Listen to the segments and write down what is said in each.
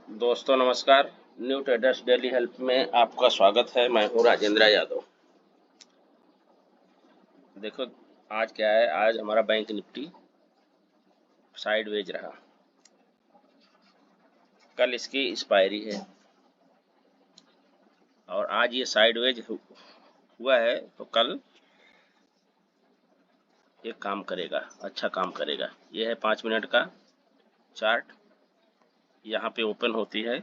दोस्तों नमस्कार। New traders daily help में आपका स्वागत है। मैं हूं राजेंद्र यादव। देखो आज क्या है, आज हमारा बैंक निफ्टी साइडवेज रहा। कल इसकी एक्सपायरी है और आज ये साइडवेज हुआ है, तो कल ये काम करेगा, अच्छा काम करेगा। ये है 5 मिनट का चार्ट। यहाँ पे ओपन होती है,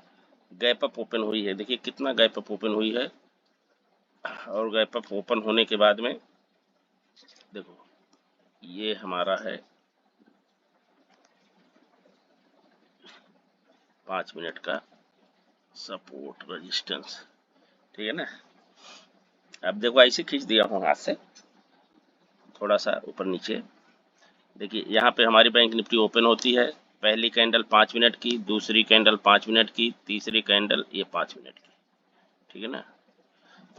गैप अप ओपन हुई है। देखिए कितना गैप अप ओपन हुई है, और गैप अप ओपन होने के बाद में देखो ये हमारा है 5 मिनट का सपोर्ट रेजिस्टेंस। ठीक है ना। अब देखो ऐसे खींच दिया हूँ हाथ से, थोड़ा सा ऊपर नीचे। देखिए यहाँ पे हमारी बैंक निफ्टी ओपन होती है। पहली कैंडल 5 मिनट की, दूसरी कैंडल 5 मिनट की, तीसरी कैंडल ये 5 मिनट की। ठीक है ना।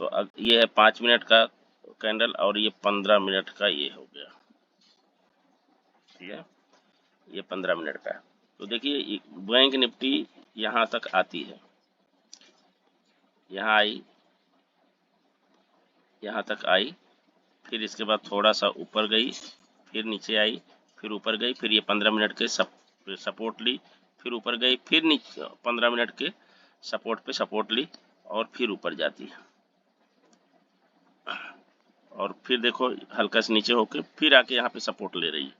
तो अब ये है 5 मिनट का कैंडल और ये 15 मिनट का ये हो गया। ठीक है, ये 15 मिनट का। तो देखिए बैंक निफ्टी यहाँ तक आती है, यहाँ आई, यहाँ तक आई, फिर इसके बाद थोड़ा सा ऊपर गई, फिर नीचे आई, फिर ऊपर गई, फिर ये 15 मिनट के सपोर्ट ली, फिर ऊपर गई, फिर नीचे 15 मिनट के सपोर्ट पे सपोर्ट ली और फिर ऊपर जाती है। और फिर देखो हल्का से नीचे होके फिर आके यहाँ पे सपोर्ट ले रही है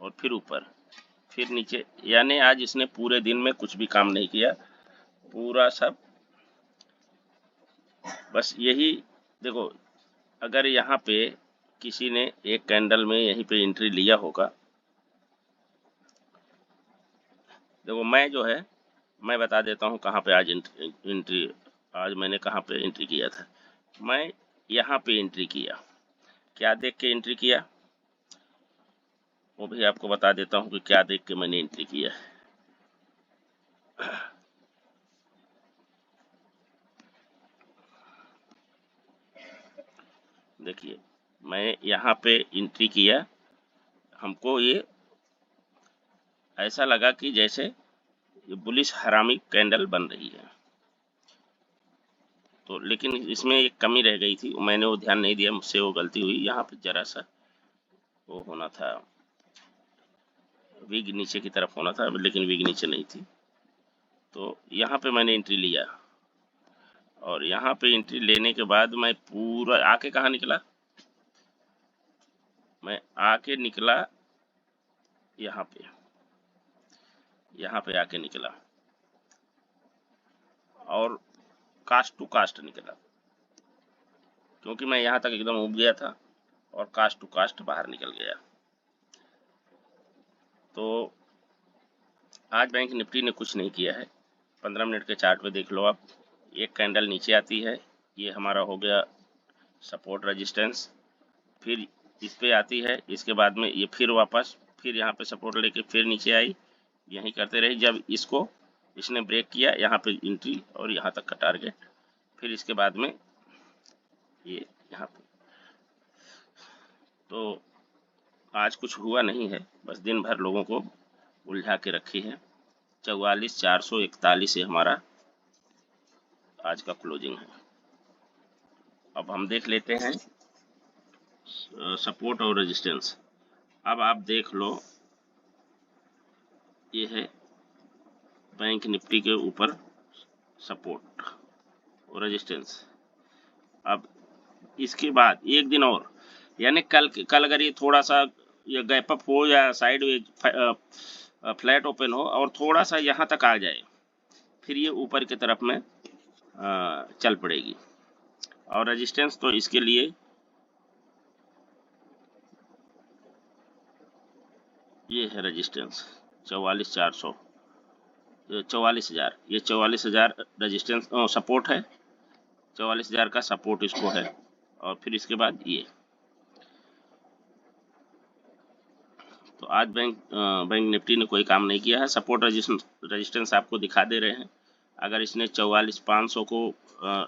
और फिर ऊपर, फिर नीचे। यानी आज इसने पूरे दिन में कुछ भी काम नहीं किया, पूरा सब बस यही। देखो अगर यहाँ पे किसी ने एक कैंडल में यहीं पे एंट्री लिया होगा, देखो मैं जो है मैं बता देता हूँ कहाँ पे आज एंट्री, आज मैंने कहाँ पे एंट्री किया था। मैं यहाँ पे एंट्री किया। क्या देख के एंट्री किया वो भी आपको बता देता हूँ कि क्या देख के मैंने एंट्री किया। देखिए मैं यहाँ पे एंट्री किया, हमको ये ऐसा लगा कि जैसे ये बुलिश हरामी कैंडल बन रही है। तो लेकिन इसमें एक कमी रह गई थी, मैंने वो ध्यान नहीं दिया, मुझसे वो गलती हुई। यहाँ पे जरा सा वो होना था, विग नीचे की तरफ होना था, लेकिन विग नीचे नहीं थी। तो यहाँ पे मैंने एंट्री लिया और यहाँ पे एंट्री लेने के बाद मैं पूरा आके कहाँ निकला, मैं आके निकला यहाँ पे आके निकला और कास्ट टू कास्ट निकला, क्योंकि मैं यहाँ तक एकदम उब गया था और कास्ट टू कास्ट बाहर निकल गया। तो आज बैंक निफ्टी ने कुछ नहीं किया है। 15 मिनट के चार्ट पे देख लो आप, एक कैंडल नीचे आती है, ये हमारा हो गया सपोर्ट रेजिस्टेंस, फिर इस पे आती है, इसके बाद में ये फिर वापस फिर यहाँ पे सपोर्ट लेके फिर नीचे आई, यहीं करते रही। जब इसको इसने ब्रेक किया, यहाँ पे एंट्री और यहाँ तक का टारगेट, फिर इसके बाद में ये यहाँ पे। तो आज कुछ हुआ नहीं है, बस दिन भर लोगों को उलझा के रखी है। 44,441 से हमारा आज का क्लोजिंग है। अब हम देख लेते हैं सपोर्ट और रेजिस्टेंस। अब आप देख लो, ये है बैंक निफ्टी के ऊपर सपोर्ट और रेजिस्टेंस। अब इसके बाद एक दिन और, यानी कल अगर ये थोड़ा सा ये गैप अप हो या साइड फ्लैट ओपन हो और थोड़ा सा यहाँ तक आ जाए, फिर ये ऊपर की तरफ में चल पड़ेगी। और रेजिस्टेंस तो इसके लिए ये है रेजिस्टेंस 44,400, 44,000, ये 44,000 रेजिस्टेंस सपोर्ट है, 44,000 का सपोर्ट इसको है। और फिर इसके बाद ये, तो आज बैंक निफ्टी ने कोई काम नहीं किया है। सपोर्ट रेजिस्टेंस आपको दिखा दे रहे हैं। अगर इसने 44,500 को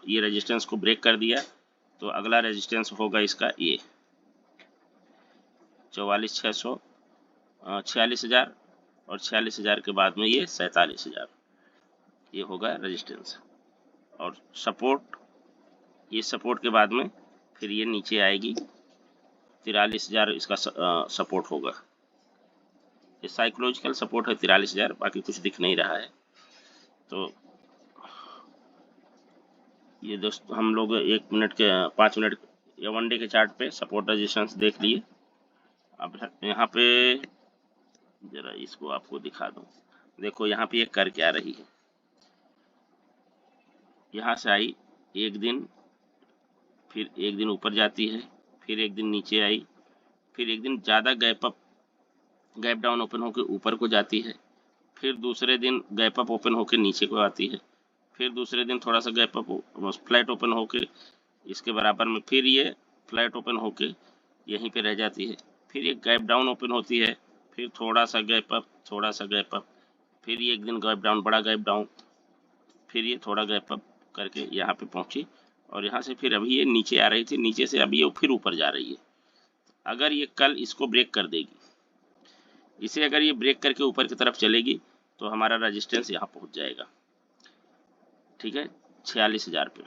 ये रेजिस्टेंस को ब्रेक कर दिया, तो अगला रेजिस्टेंस होगा इसका ये 44,600, 46,000, और 46,000 के बाद में ये 47,000। ये होगा रेजिस्टेंस। और सपोर्ट, ये सपोर्ट के बाद में फिर ये नीचे आएगी, 43,000 इसका सपोर्ट होगा। ये साइकोलॉजिकल सपोर्ट है 43,000, बाकी कुछ दिख नहीं रहा है। तो ये दोस्त हम लोग 1 मिनट के 5 मिनट या 1 डे के चार्ट पे सपोर्ट रेजिस्टेंस देख लिए। अब यहाँ पे जरा इसको आपको दिखा दूं। देखो यहाँ पे एक कर क्या रही है, यहाँ से आई एक दिन, फिर एक दिन ऊपर जाती है, फिर एक दिन नीचे आई, फिर एक दिन ज़्यादा गैप डाउन ओपन होकर ऊपर को जाती है, फिर दूसरे दिन गैप अप ओपन होकर नीचे को आती है, फिर दूसरे दिन थोड़ा सा गैप अप फ्लैट ओपन होकर इसके बराबर में, फिर ये फ्लैट ओपन होकर यहीं पे रह जाती है, फिर ये गैप डाउन ओपन होती है, फिर थोड़ा सा गैप अप, थोड़ा सा गैप अप, फिर ये एक दिन गैप डाउन, बड़ा गैप डाउन, फिर ये थोड़ा गैप अप करके यहाँ पे पहुंची, और यहाँ से फिर अभी ये नीचे आ रही थी, नीचे से अभी ये फिर ऊपर जा रही है। अगर ये कल इसको ब्रेक कर देगी, इसे अगर ये ब्रेक करके ऊपर की तरफ चलेगी तो हमारा रेजिस्टेंस यहाँ पहुंच जाएगा, ठीक है, 46,000 पे।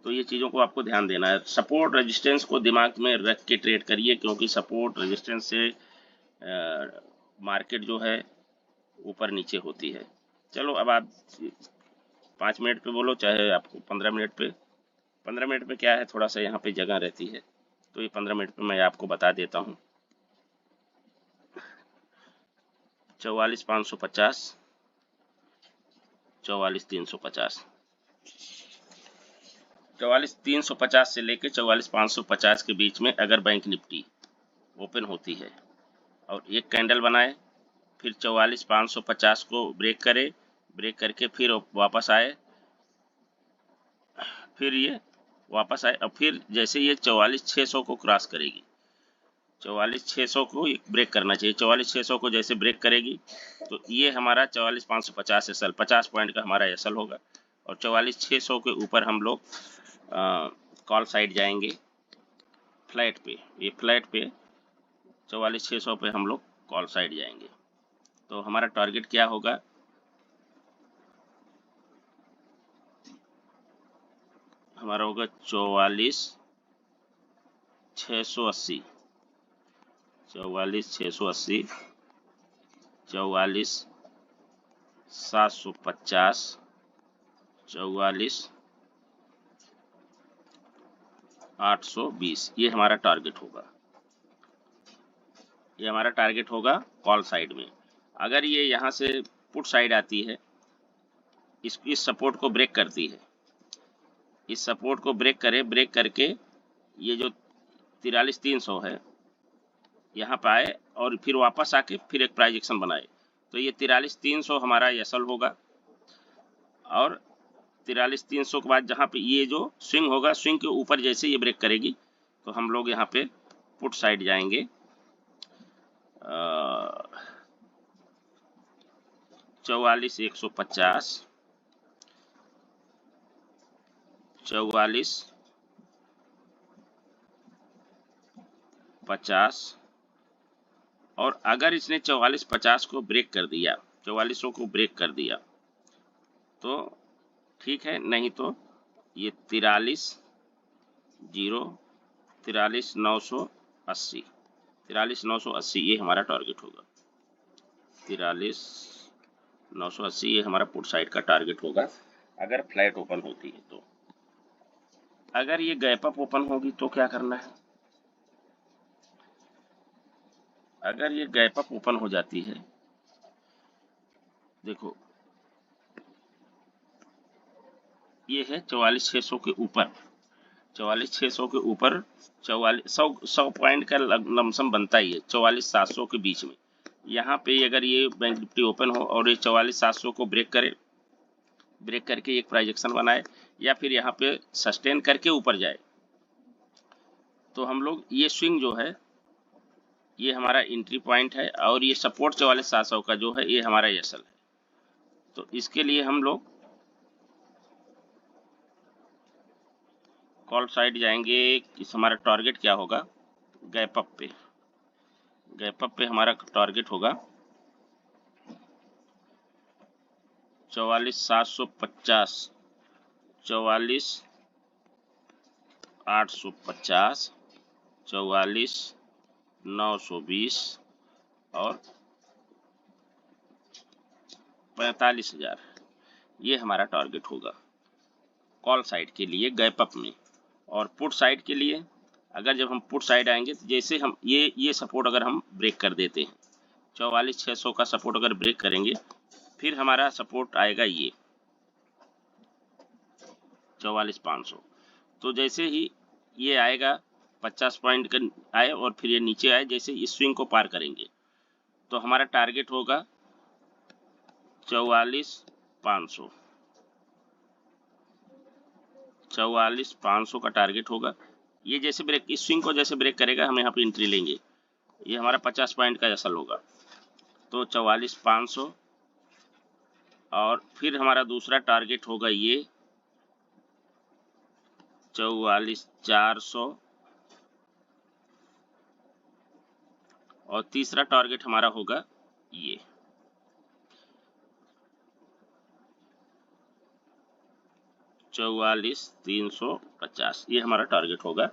तो ये चीज़ों को आपको ध्यान देना है। सपोर्ट रेजिस्टेंस को दिमाग में रख के ट्रेड करिए, क्योंकि सपोर्ट रेजिस्टेंस से मार्केट जो है ऊपर नीचे होती है। चलो अब आप 5 मिनट पे बोलो, चाहे आपको 15 मिनट पे, 15 मिनट पे क्या है, थोड़ा सा यहाँ पे जगह रहती है, तो ये 15 मिनट पे मैं आपको बता देता हूँ। 44,550, 44,350, 44,350 से लेके 44,550 के बीच में अगर बैंक निफ्टी ओपन होती है और एक कैंडल बनाए, फिर 44,550 को ब्रेक करे, ब्रेक करके फिर वापस आए, फिर ये वापस आए, और फिर जैसे ये 44,600 को क्रॉस करेगी, 44,600 को ब्रेक करना चाहिए, 44,600 को जैसे ब्रेक करेगी तो ये हमारा 44,550 एसएल, 50 पॉइंट का हमारा एसएल होगा, और 44,600 के ऊपर हम लोग कॉल साइड जाएंगे फ्लैट पे, ये फ्लैट पे 44,600 पे हम लोग कॉल साइड जाएंगे। तो हमारा टारगेट क्या होगा, हमारा होगा 44,680, 44,680, 44,750, 44,820, ये हमारा टारगेट होगा, ये हमारा टारगेट होगा कॉल साइड में। अगर ये यहाँ से पुट साइड आती है, इस सपोर्ट को ब्रेक करती है, इस सपोर्ट को ब्रेक करके ये जो 43,300 है यहाँ पे आए और फिर वापस आके फिर एक प्राइस एक्शन बनाए, तो ये 43,300 हमारा एसएल होगा। और 43,300 के बाद जहाँ पे ये जो स्विंग होगा, स्विंग के ऊपर जैसे ये ब्रेक करेगी तो हम लोग यहाँ पे पुट साइड जाएंगे 44,150, 44,50, और अगर इसने 44,50 को ब्रेक कर दिया, 4400 को ब्रेक कर दिया तो ठीक है, नहीं तो ये 43,980, 43,980 ये हमारा टारगेट होगा, 43,980 ये हमारा पुट साइड का टारगेट होगा अगर फ्लैट ओपन होती है। तो अगर ये गैप अप ओपन होगी तो क्या करना है, अगर ये गैप अप ओपन हो जाती है, देखो ये है 44,600 के ऊपर, 44,600 के ऊपर 100 पॉइंट का लमसम बनता ही है 44,700 के बीच में। यहाँ पे अगर ये बैंक निफ्टी ओपन हो और ये 44,700 को ब्रेक करे, ब्रेक करके एक प्राइस एक्शन बनाए या फिर यहाँ पे सस्टेन करके ऊपर जाए, तो हम लोग ये स्विंग जो है ये हमारा एंट्री पॉइंट है, और ये सपोर्ट 44,700 का जो है ये हमारा एसएल है। तो इसके लिए हम लोग कॉल साइड जाएंगे। इस हमारा टारगेट क्या होगा, गैप अप पे, गैप अप पे हमारा टारगेट होगा 44,750, 44,850, 44,920 और 45,000। ये हमारा टारगेट होगा कॉल साइड के लिए गैप अप में। और पुट साइड के लिए अगर जब हम पुट साइड आएंगे तो जैसे हम ये सपोर्ट अगर हम ब्रेक कर देते हैं, 44,600 का सपोर्ट अगर ब्रेक करेंगे, फिर हमारा सपोर्ट आएगा ये 44,500। तो जैसे ही ये आएगा 50 पॉइंट का आए और फिर ये नीचे आए, जैसे इस स्विंग को पार करेंगे तो हमारा टारगेट होगा 44,500, 44,500 का टारगेट होगा। ये जैसे ब्रेक, इस स्विंग को जैसे ब्रेक करेगा हम यहाँ पे एंट्री लेंगे, ये हमारा 50 पॉइंट का एसल होगा, तो 44,500। और फिर हमारा दूसरा टारगेट होगा ये 44,400 और तीसरा टारगेट हमारा होगा ये 44,350। ये हमारा टारगेट होगा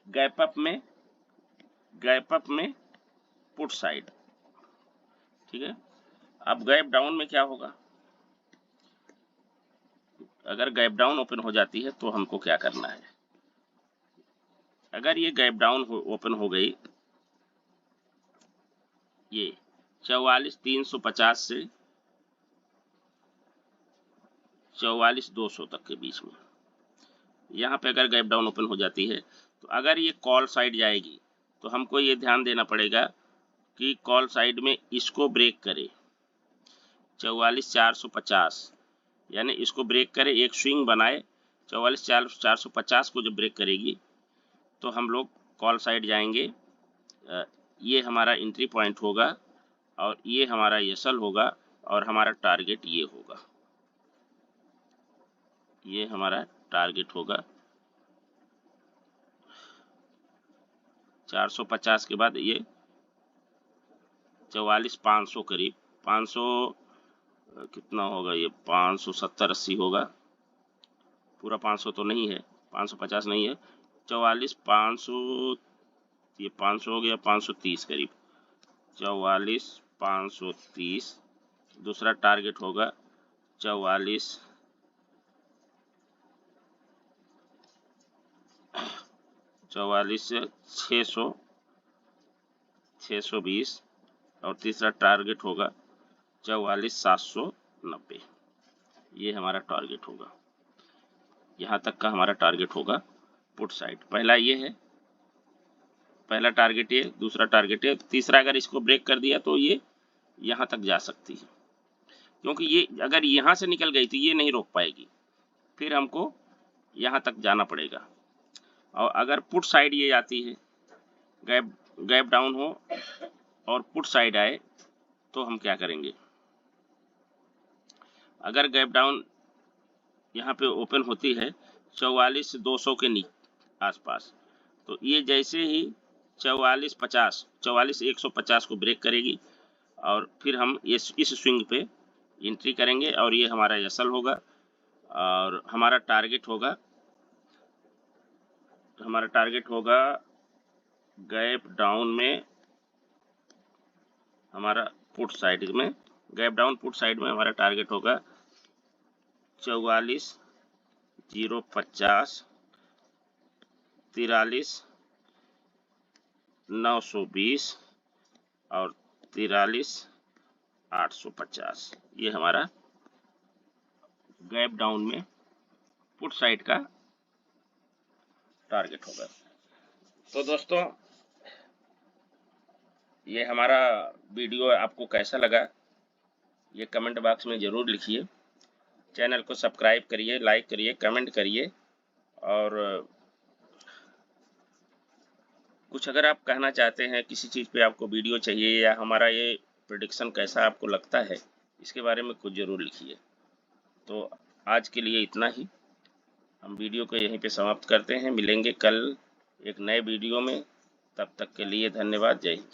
गैप अप में पुट साइड। ठीक है। अब गैप डाउन में क्या होगा? अगर गैप डाउन ओपन हो जाती है तो हमको क्या करना है? अगर ये गैप डाउन ओपन हो गई, ये 44,350 से 44,200 तक के बीच में, यहाँ पे अगर गैप डाउन ओपन हो जाती है तो अगर ये कॉल साइड जाएगी तो हमको ये ध्यान देना पड़ेगा कि कॉल साइड में इसको ब्रेक करे 44,450, यानी इसको ब्रेक करे, एक स्विंग बनाए 44,450 को जब ब्रेक करेगी तो हम लोग कॉल साइड जाएंगे। ये हमारा एंट्री पॉइंट होगा और ये हमारा एसल होगा और हमारा टारगेट ये होगा, ये हमारा टारगेट होगा 450 के बाद ये 44,500 करीब, 500 कितना होगा, ये 570-80 होगा, पूरा 500 तो नहीं है, 550 नहीं है, 44,500, ये 500 हो गया, 530 करीब, 44,530। दूसरा टारगेट होगा 44,600, 620 और तीसरा टारगेट होगा 44,790। ये हमारा टारगेट होगा, यहाँ तक का हमारा टारगेट होगा पुट साइड। पहला ये है, पहला टारगेट ये, दूसरा टारगेट ये, तीसरा अगर इसको ब्रेक कर दिया तो ये यहाँ तक जा सकती है, क्योंकि ये अगर यहाँ से निकल गई तो ये नहीं रोक पाएगी, फिर हमको यहाँ तक जाना पड़ेगा। और अगर पुट साइड ये जाती है, गैप डाउन हो और पुट साइड आए तो हम क्या करेंगे? अगर गैप डाउन यहाँ पे ओपन होती है 44,200 के आसपास, तो ये जैसे ही 44,150 को ब्रेक करेगी और फिर हम इस स्विंग पे एंट्री करेंगे और ये हमारा एसल होगा और हमारा टारगेट होगा गैप डाउन में, हमारा पुट साइड में, गैप डाउन पुट साइड में हमारा टारगेट होगा 44,050, 43,920 और 43,850। ये हमारा गैप डाउन में पुट साइड का टारगेट होगा। तो दोस्तों, ये हमारा वीडियो आपको कैसा लगा ये कमेंट बॉक्स में ज़रूर लिखिए। चैनल को सब्सक्राइब करिए, लाइक करिए, कमेंट करिए और कुछ अगर आप कहना चाहते हैं, किसी चीज़ पे आपको वीडियो चाहिए या हमारा ये प्रेडिक्शन कैसा आपको लगता है, इसके बारे में कुछ ज़रूर लिखिए। तो आज के लिए इतना ही, हम वीडियो को यहीं पे समाप्त करते हैं। मिलेंगे कल एक नए वीडियो में, तब तक के लिए धन्यवाद। जय हिंद।